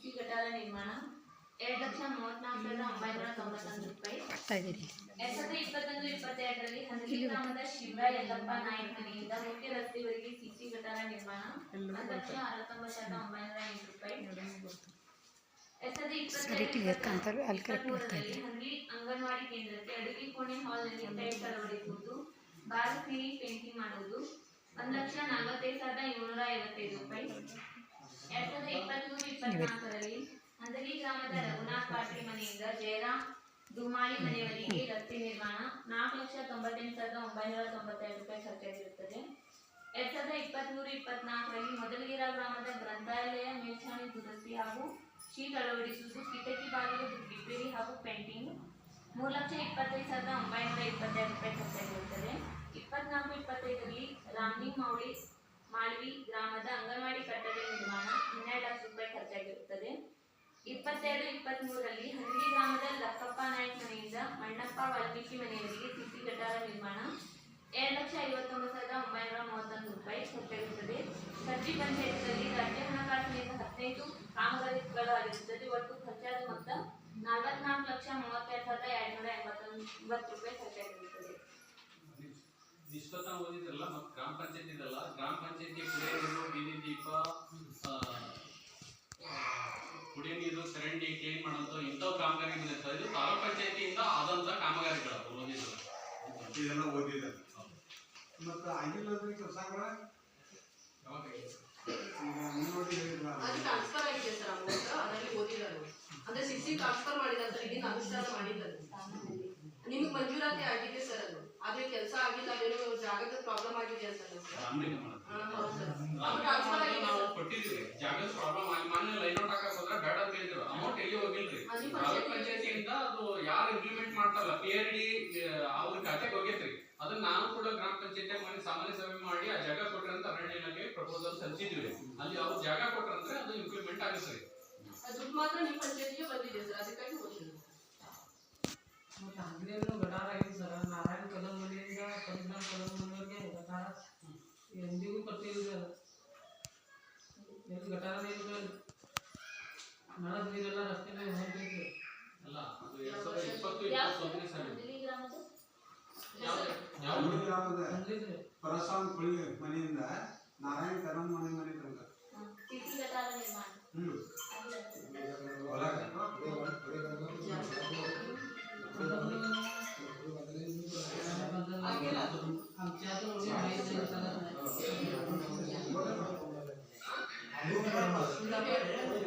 CC ಗಟಾರ ನಿರ್ಮಾಣ 2,34,991 ರೂಪಾಯಿ. 2021-22ರಲ್ಲಿ ಹಂದಲಿ ಗ್ರಾಮದ ಶಿವ ಯಲ್ಲಪ್ಪ ನಾಯ್ಕ ಮನೆಯಿಂದ ಮುಖ್ಯ ರಸ್ತೆವರೆಗೆ ಸಿಸಿ ಗಟಾರ ನಿರ್ಮಾಣ 1,69,908 ರೂಪಾಯಿ. 2022-23ರಲ್ಲಿ ಹಂದಲಿ ಅಂಗನವಾಡಿ ಕೇಂದ್ರಕ್ಕೆ ಅಡುಗೆ ಕೋಣೆ ಹಾಲ್ನಲ್ಲಿ ಟೈಲ್ಸ್ ಅಳವಡಿಸುವುದು, ಬಾಲ್ಕನಿ ಪೇಂಟಿಂಗ್ ಮಾಡುವುದು 1,45,755 ರೂಪಾಯಿ. 2023-24ರಲ್ಲಿ ಹಂದಲಿ ಗ್ರಾಮದ ರಘುನಾಥ್ ಪಾಟೀಲ್ ಮನೆಯಿಂದ ಜಯರಾಮ್ ದುಮಾಳಿ ಮನೆಯವರೆಗೆ ರಸ್ತೆ ನಿರ್ಮಾಣ 4,98,992 ರೂಪಾಯಿ ಖರ್ಚಾಗಿರುತ್ತದೆ. 2023-24ರಲ್ಲಿ ಮೊದಲಗಿರ ಗ್ರಾಮದ ಗ್ರಂಥಾಲಯ ಮೇಲ್ಛಾವಣಿ ದುರಸ್ತಿ ಹಾಗೂ ಶೀಟ್ ಅಳವಡಿಸುವುದು, ಕಿಟಕಿ ಬಾಗಿಲು ರಿಪೇರಿ ಹಾಗೂ ಪೇಂಟಿಂಗ್ 3,25,922 ರೂಪಾಯಿ ಖರ್ಚಾಗಿರುತ್ತದೆ. 24-25ರಲ್ಲಿ ರಾಮ್ಲಿಂಗ್ ಮಾಳ್ವಿ ಗ್ರಾಮದ ಅಂಗನವಾಡಿ ಕಟ್ಟಡ ನಿರ್ಮಾಣ 12 ಲಕ್ಷ ರೂಪಾಯಿ ಖರ್ಚಾಗಿರುತ್ತದೆ. 22-23ರಲ್ಲಿ ಹಂದಲಿ ಗ್ರಾಮದ ಲಕ್ಕಪ್ಪ ನಾಯ್ಕ ಮನೆಯಿಂದ ಮಣ್ಣಪ್ಪ ವಾಲ್ಮೀಕಿ ಮನೆಯವರಿಗೆ ಸಿಸಿ ಗಟಾರ ನಿರ್ಮಾಣ 2,59,931 ರೂಪಾಯಿ ಖರ್ಚಾಗಿರುತ್ತದೆ. ಕರ್ಜಿ ಪಂಚಾಯತ್ನಲ್ಲಿ ರಾಜ್ಯ ಹಣಕಾಸಿನಿಂದ 15 ಕಾಮಗಾರಿಗಳು ಆಗಿರುತ್ತದೆ. ಒಟ್ಟು ಖರ್ಚಾದ ಮೊತ್ತ 44,32,289 ರೂಪಾಯಿ ಖರ್ಚಾಗಿರುತ್ತದೆ. ನಿಷ್ಪತ್ತ ಓದಿದ್ರಲ್ಲ ಮತ್ತು ಗ್ರಾಮ ಪಂಚಾಯತ್ ಇದಲ್ಲ, ಗ್ರಾಮ ಪಂಚಾಯತಿ ಕುಡಿಯೋ ನೀರು, ಬೀದಿ ದೀಪ, ಕುಡಿಯೋ ನೀರು, ಚರಂಡಿ ಕ್ಲೀನ್ ಮಾಡೋದು ಇಂಥವು ಕಾಮಗಾರಿ ಬಂದಿರ್ತದೆ. ಇದು ತಾಲೂಕ್ ಪಂಚಾಯತಿಯಿಂದ ಆದಂತ ಕಾಮಗಾರಿಗಳು ಓದಿದ್ರು, ಇದೆಲ್ಲ ಓದಿದ್ದಾರೆ. ಮತ್ತು ಆಗಿಲ್ಲ ಕೆಲಸಗಳ ಟ್ರಾನ್ಸ್ಫರ್ ಆಗಿದೆ ಸರ್, ಅಮೌಂಟ್ ಅದರಲ್ಲಿ ಓದಿದ್ದಾರೆ. ಅಂದ್ರೆ ಸಿಸಿ ಟ್ರಾನ್ಸ್ಫರ್ ಮಾಡಿದಂತ ಇದನ್ನ ಅನುಷ್ಠಾನ ಮಾಡಿದ್ದಾರೆ. ನಿಮ್ಗೆ ಮಂಜೂರಾತಿ ಆಗಿದೆ ಸರ್, ಅದು ಆದ್ರೆ ಕೆಲಸ ಆಗಿಲ್ಲ, ಅದೇನೋ ಜಾಗದ ಪ್ರಾಬ್ಲಮ್ ಆಗಿದೆ ಅಂತ ನಾವು ಕೊಟ್ಟಿದ್ವಿ. ಜಾಗದ ಪ್ರಾಬ್ಲಮ್ ಆಗಿ ಮೊನ್ನೆ ಲೈನೌಟ್ ಹಾಕಕ್ ಹೋದ್ರೆ ಬೇಡ ಅಂತ ಹೇಳಿದ್ರು. ಅಮೌಂಟ್ ಎಲ್ಲಿ ಹೋಗಿಲ್ರಿ. ತಾಲೂಕ್ ಪಂಚಾಯತಿಯಿಂದ ಅದು ಯಾರು ಇಂಪ್ಲಿಮೆಂಟ್ ಮಾಡ್ತಾರಲ್ಲ PRD ಅವ್ರ ಖಾತೆಗೆ ಹೋಗೈತ್ರಿ. ಅದನ್ನ ನಾನು ಕೂಡ ಗ್ರಾಮ ಪಂಚಾಯತಿ ಮನೆ ಸಾಮಾನ್ಯ ಸಭೆ ಮಾಡಿ ಆ ಜಾಗ ಕೊಟ್ರೆ ಅಂತ ಅರಣ್ಯ ಇಲಾಖೆ ಪ್ರಪೋಸಲ್ ಸಲ್ಲಿಸಿದ್ವಿ. ಅಲ್ಲಿ ಅವ್ರು ಜಾಗ ಕೊಟ್ರಂದ್ರೆ ಅದು ಇಂಪ್ಲಿಮೆಂಟ್ ಆಗುತ್ತೆ. ದುಡ್ಡು ಮಾತ್ರ ನಿಮ್ಮ ಪಂಚಾಯತಿಗೆ ಬಂದಿದೆ ಸರ್, ಅದಕ್ಕಾಗಿ ಹೋಗಿದ್ರು. ಮತ್ತೆ ಅಂಗಡಿಯಲ್ಲೂ ಗಟಾರ ಆಗಿದೆ ಸರ್. ನಾರಾಯಣ ಕದಂ ಮನೆಯಿಂದ ಪರಶುರಾಮ್ ಕದಂ ಮನೆಯವರೆಗೆ ಗಟಾರ ಎಂದಿಗೂ ಕಟ್ಟಿಲ್ಲ. ಎಲ್ಲಿ ಗಟಾರ ನೀರು ನಳದ ನೀರೆಲ್ಲ ರಸ್ತೆ ಮೇಲೆ ಹೋಗ್ಬೇಕು ಅಲ್ಲ. ಅದು 2020-21ನೇ ಸಾಲಿನ ಪರಶುರಾಮ್ ಕುಳಿ ಮನೆಯಿಂದ ನಾರಾಯಣ ಕದಂ ಮನೆ ತನಕ ಸಿಸಿ ಗಟಾರ ನಿರ್ಮಾಣ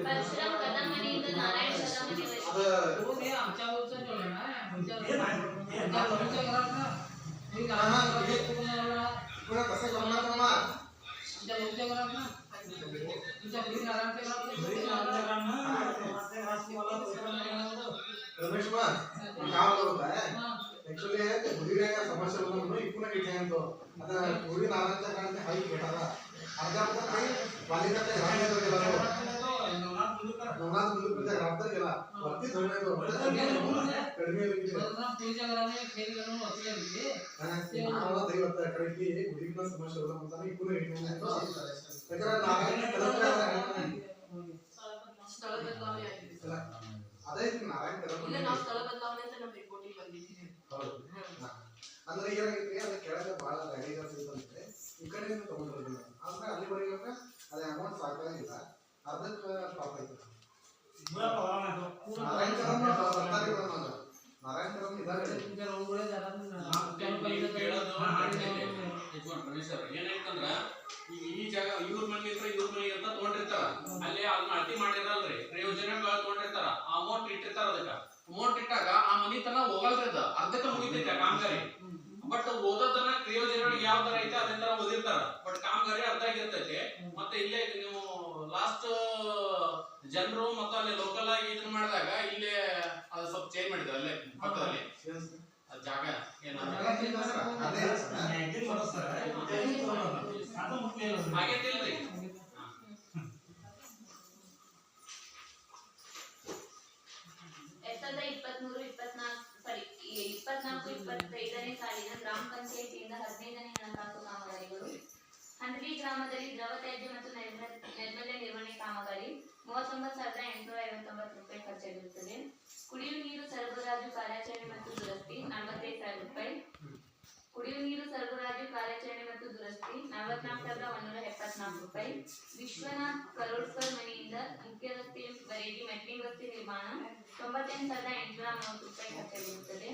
परशुराम कदम मनेಯಿಂದ नारायण कदम मनेವರೆಗೆ वो ये आमच्या वरचं ठेवलं ना, आमच्या घरात ना मी पुढे कसं करणार तुम्हाला आमच्या लोकच्या घरात ना तुमच्या घरी नारायणच्या घरात रमेश मा काय होत आहे ऍक्च्युअली ते गुढीला समस्या म्हणून इकडून घेतले तो आता गुढी नारायणच्या घरात हाई भेटाला अर्ध्या काही बालिकाच्या घरात गेला नवनाथ मुलुकच्या घरात गेला वरती धरले तो कडिमे तुझ्या घराने खेळ करून बसले म्हणजे ते मला तरी वाटतं कारण की गुढीला समस्या होता म्हणताना इकडून घेतले त्याच्या नारायण ಸ್ಥಳ ಬದಲಾವಣೆ ಆಗಿದೆ ಸರ್. ಅದೇ ನಾರಾಯಣ ಕದಂ ಇಲ್ಲ, ನಾವು ಸ್ಥಳ ಬದಲಾವಣೆ ಅಂತ ನಮ್ಮ ರಿಪೋರ್ಟಿಗೆ ಬಂದಿದ್ದೀವಿ. ಅಂದ್ರೆ ಏನಾಗಿತ್ತು ಅದ ಕೆಳಗೆ ಬಹಳ ಡ್ಯಾಮೇಜ್ ಆಗ್ತಿದೆ. ಈ ಕಡೆಯಿಂದ ತಗೊಂಡಿರೋದಿಲ್ಲ ಅಂದ್ರೆ ಅಲ್ಲಿವರೆಗೆ ಅದೇ ಅಮೌಂಟ್ ಸಾಕಾಗಿಲ್ಲ, ಅರ್ಧಕ್ಕೆ ಸ್ಟಾಪ್ ಆಯ್ತು. ನಾರಾಯಣ ಕದಂ ನಾರಾಯಣ ಕದಂ ಇದ್ದಾರೆ तुमच्या रोडमुळे जरा ಏನಾಯ್ತಂದ್ರ ಈ ಜಾಗ ಇವ್ರ ಮನೆ ಇರ್ತಾರ, ಇವ್ರ ಮನೆ ಅಂತ ತಗೊಂಡಿರ್ತಾರ. ಅಲ್ಲಿ ಅದನ್ನ ಅಳತಿ ಮಾಡಿರಲ್ರಿ, ಪ್ರಯೋಜನಗಳು ತಗೊಂಡಿರ್ತಾರ. ಆ ಅಮೌಂಟ್ ಇಟ್ಟಿರ್ತಾರ. ಅದಕ್ಕ ಅಮೌಂಟ್ ಇಟ್ಟಾಗ ಆ ಮನಿ ತನ ಹೋಗಲ್ರಿ, ಅದ ಅರ್ಧಕ್ಕೆ ಮುಗಿತೈತೆ ಕಾಮಗಾರಿ. ಬಟ್ ಓದೋದನ್ನ ಕ್ರಿಯೋಜನಗಳಿಗೆ ಯಾವ ತರ ಐತೆ ಅದೇ ತರ ಓದಿರ್ತಾರ. ಬಟ್ ಕಾಮಗಾರಿ ಅರ್ಧ ಆಗಿರ್ತೈತೆ. ಮತ್ತೆ ಇಲ್ಲೇ ನೀವು ಲಾಸ್ಟ್ ಜನರು ಮತ್ತು ಅಲ್ಲಿ ಲೋಕಲ್ ಆಗಿ ಇದನ್ನ ಮಾಡಿದಾಗ ಇಲ್ಲೇ ಅದು ಸ್ವಲ್ಪ ಚೇಂಜ್ ಮಾಡಿದ್ರು. ಅಲ್ಲೇ ಪಕ್ಕದಲ್ಲಿ ಜಾಗ ಆಗೈತಿಲ್ರಿ. 2023-24-25ನೇ ಸಾಲಿನ ಗ್ರಾಮ ಪಂಚಾಯತಿಯಿಂದ 15ನೇ ಹಣಕಾಸು ಕಾಮಗಾರಿಗಳು. ಹಂದಲಿ ಗ್ರಾಮದಲ್ಲಿ ದ್ರವ ತ್ಯಾಜ್ಯ ಮತ್ತು ನೈರ್ಮಲ್ಯ ನಿರ್ವಹಣೆ ಕಾಮಗಾರಿ 39,800 54,174 ರೂಪಾಯಿ. ವಿಶ್ವನಾಥ್ ಕರೋಡ್ಕರ್ ಮನೆಯಿಂದ ಮುಖ್ಯ ರಸ್ತೆಯವರೆಗೆ ಮೆಟ್ಲಿಂಗ್ ರಸ್ತೆ ನಿರ್ಮಾಣ 98,830 ರೂಪಾಯಿ ಖರ್ಚಾಗಿರುತ್ತದೆ.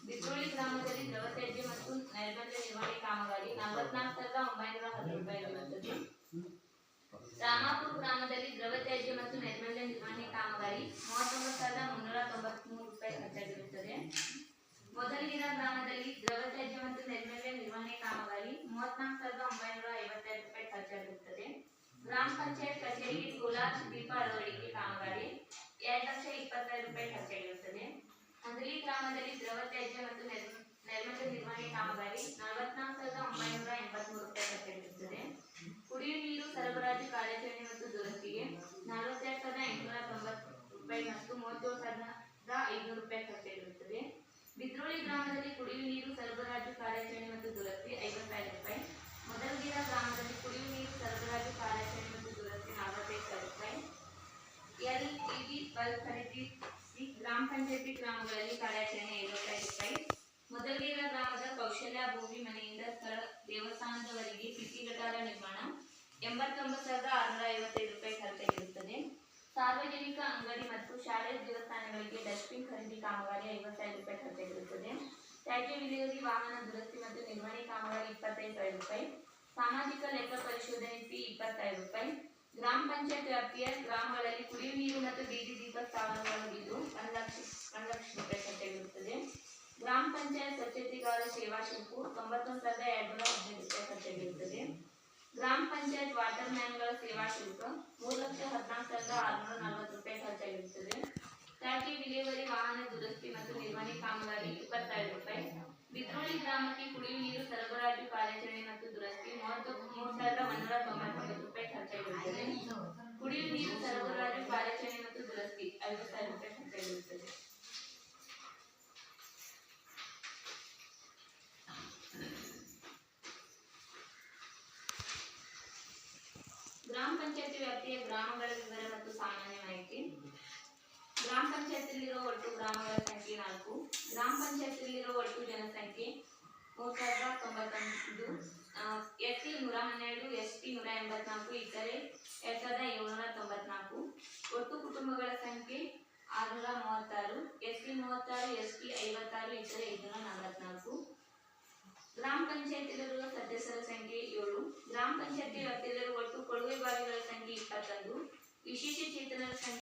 ಬಿದ್ರೋಳಿ ಗ್ರಾಮದಲ್ಲಿ ದ್ರವ ತ್ಯಾಜ್ಯ ಮತ್ತು ನೈರ್ಮಲ್ಯ ನಿರ್ವಹಣೆ ಕಾಮಗಾರಿ 44,910 ರೂಪಾಯಿ ಆಗಿರುತ್ತದೆ. ರಾಮಾಪುರ ಗ್ರಾಮದಲ್ಲಿ ದ್ರವ ತ್ಯಾಜ್ಯ ಮತ್ತು ನೈರ್ಮಲ್ಯ ನಿರ್ವಹಣೆ ಕಾಮಗಾರಿ 39,393 ರೂಪಾಯಿ ಖರ್ಚಾಗಿರುತ್ತದೆ. ಮೊದಲಗಿರ ಗ್ರಾಮದಲ್ಲಿ ದ್ರವ ತ್ಯಾಜ್ಯ ಮತ್ತು ನೈರ್ಮಲ್ಯ ನಿರ್ವಹಣೆ ಕಾಮಗಾರಿ 34,952 ರೂಪಾಯಿ ಖರ್ಚಾಗಿರುತ್ತದೆ. ಗ್ರಾಮ ಪಂಚಾಯತ್ ಕಚೇರಿಗೆ ಸೋಲಾರ್ ದೀಪ ಅಳವಡಿಕೆ ಕಾಮಗಾರಿ 2,20,000 ರೂಪಾಯಿ ಖರ್ಚಾಗಿರುತ್ತದೆ. ಹಂದಲಿ ಗ್ರಾಮದಲ್ಲಿ ದ್ರವ ತ್ಯಾಜ್ಯ ಮತ್ತು ನೈರ್ಮಲ್ಯ ನಿರ್ವಹಣೆ ಕಾಮಗಾರಿ 44,983 ರೂಪಾಯಿ ಖರ್ಚಾಗಿರುತ್ತದೆ. ಕುಡಿಯುವ ನೀರು ಸರಬರಾಜು ಕಾರ್ಯಾಚರಣೆ ಮತ್ತು ದುರಸ್ತಿಗೆ 42,890 ರೂಪಾಯಿ ಮತ್ತು 37,500 ರೂಪಾಯಿ ಖರ್ಚಾಗಿರುತ್ತದೆ. ಬಿದ್ರೋಳಿ ಗ್ರಾಮದಲ್ಲಿ ಕುಡಿಯುವ ನೀರು ಸರಬರಾಜು ಕಾರ್ಯಾಚರಣೆ ಮತ್ತು ದುರಸ್ತಿ 50,000 ರೂಪಾಯಿ. ಮೊದಲಗಿರ ಗ್ರಾಮದಲ್ಲಿ ಕುಡಿಯುವ ನೀರು ಸರಬರಾಜು ಕಾರ್ಯಾಚರಣೆ ಮತ್ತು ದುರಸ್ತಿ 45,000 ರೂಪಾಯಿ. LED ಬಲ್ಬ್ ಖರೀದಿಸಿ ಗ್ರಾಮ ಪಂಚಾಯತಿ ಗ್ರಾಮಗಳಲ್ಲಿ ಕಾರ್ಯಾಚರಣೆ 50,000 ರೂಪಾಯಿ. ಮೊದಲಗಿರ ಗ್ರಾಮದ ಕೌಶಲ್ಯ ಭೂಮಿ ಮನೆಯಿಂದ ಸ್ಥಳ ದೇವಸ್ಥಾನದವರೆಗೆ ಪಿಸಿ ಗಟಾರ ನಿರ್ಮಾಣ 89,655 ರೂಪಾಯಿ ಖರ್ಚಾಗಿರುತ್ತದೆ. ಸಾರ್ವಜನಿಕ ಅಂಗಡಿ ಮತ್ತು ಶಾಲೆ ದೇವಸ್ಥಾನಗಳಿಗೆ ಡಸ್ಟ್ಬಿನ್ ಖರೀದಿ ಕಾಮಗಾರಿ 50,000 ರೂಪಾಯಿ ಖರ್ಚಾಗಿರುತ್ತದೆ. ತ್ಯಾಜ್ಯ ವಿಲೇವಾರಿ ವಾಹನ ದುರಸ್ತಿ ಮತ್ತು ನಿರ್ವಹಣೆ ಕಾಮಗಾರಿ 25,000 ರೂಪಾಯಿ. ಸಾಮಾಜಿಕ ಲೆಕ್ಕ ಪರಿಶೋಧನೆ ಫೀ 20,000 ರೂಪಾಯಿ. ಗ್ರಾಮ ಪಂಚಾಯತ್ ವ್ಯಾಪ್ತಿಯ ಗ್ರಾಮಗಳಲ್ಲಿ ಕುಡಿಯುವ ನೀರು ಮತ್ತು ಬೀದಿ ದೀಪ ಸ್ಥಾವರಗಳಿದ್ದು 1 ಲಕ್ಷ ರೂಪಾಯಿ ಖರ್ಚಾಗಿರುತ್ತದೆ. ಗ್ರಾಮ ಪಂಚಾಯತ್ ಸ್ವಚ್ಛತೆಗಾರ ಸೇವಾ ಶುಲ್ಕ 91,215 ರೂಪಾಯಿ ಖರ್ಚಾಗಿರುತ್ತದೆ. ಗ್ರಾಮ ಪಂಚಾಯತ್ ವಾಟರ್ ಮ್ಯಾನ್ಗಳ ಸೇವಾ ಶುಲ್ಕ 3,14,640 ರೂಪಾಯಿ ಖರ್ಚಾಗಿರುತ್ತದೆ. ತ್ಯಾಜ್ಯ ವಿಲೇವಾರಿ ವಾಹನ ದುರಸ್ತಿ ಮತ್ತು ನಿರ್ವಹಣೆ ಕಾಮಗಾರಿ 20,000 ರೂಪಾಯಿ. ಬಿದ್ರೋಳಿ ಗ್ರಾಮಕ್ಕೆ ಕುಡಿಯುವ ನೀರು ಸರಬರಾಜು ಕಾರ್ಯಾಚರಣೆ ಮತ್ತು ದುರಸ್ತಿ 33,199 ರೂಪಾಯಿ ಖರ್ಚಾಗಿರುತ್ತದೆ. ಕುಡಿಯುವ ನೀರು ಸರಬರಾಜು ಕಾರ್ಯಾಚರಣೆ ಮತ್ತು ದುರಸ್ತಿ 50,000 ರೂಪಾಯಿ ಖರ್ಚಾಗಿರುತ್ತದೆ. ಗ್ರಾಮ ಪಂಚಾಯತಿ ವ್ಯಾಪ್ತಿಯ ಗ್ರಾಮಗಳ ವಿವರ ಮತ್ತು ಸಾಮಾನ್ಯ ಮಾಹಿತಿ. ಗ್ರಾಮ ಪಂಚಾಯತಿಯಲ್ಲಿರುವ ಒಟ್ಟು ಗ್ರಾಮಗಳ ಸಂಖ್ಯೆ 4. ಗ್ರಾಮ ಪಂಚಾಯತಿಯಲ್ಲಿರುವ ಒಟ್ಟು ಜನಸಂಖ್ಯೆ 3,091. SC 112, ST 184, ಇತರೆ 2,794. ಒಟ್ಟು ಕುಟುಂಬಗಳ ಸಂಖ್ಯೆ 636. SC 36, ST 56, ಇತರೆ 544. ಗ್ರಾಮ ಪಂಚಾಯತಿಯಲ್ಲಿರುವ ಸದಸ್ಯರ ಸಂಖ್ಯೆ 7. ಗ್ರಾಮ ಪಂಚಾಯತಿ ವ್ಯಾಪ್ತಿಯಲ್ಲಿರುವ ಒಟ್ಟು ಕೊಳವೆ ಬಾವಿಗಳ ಸಂಖ್ಯೆ 21. ವಿಶೇಷ ಚೇತನರ ಸಂಖ್ಯೆ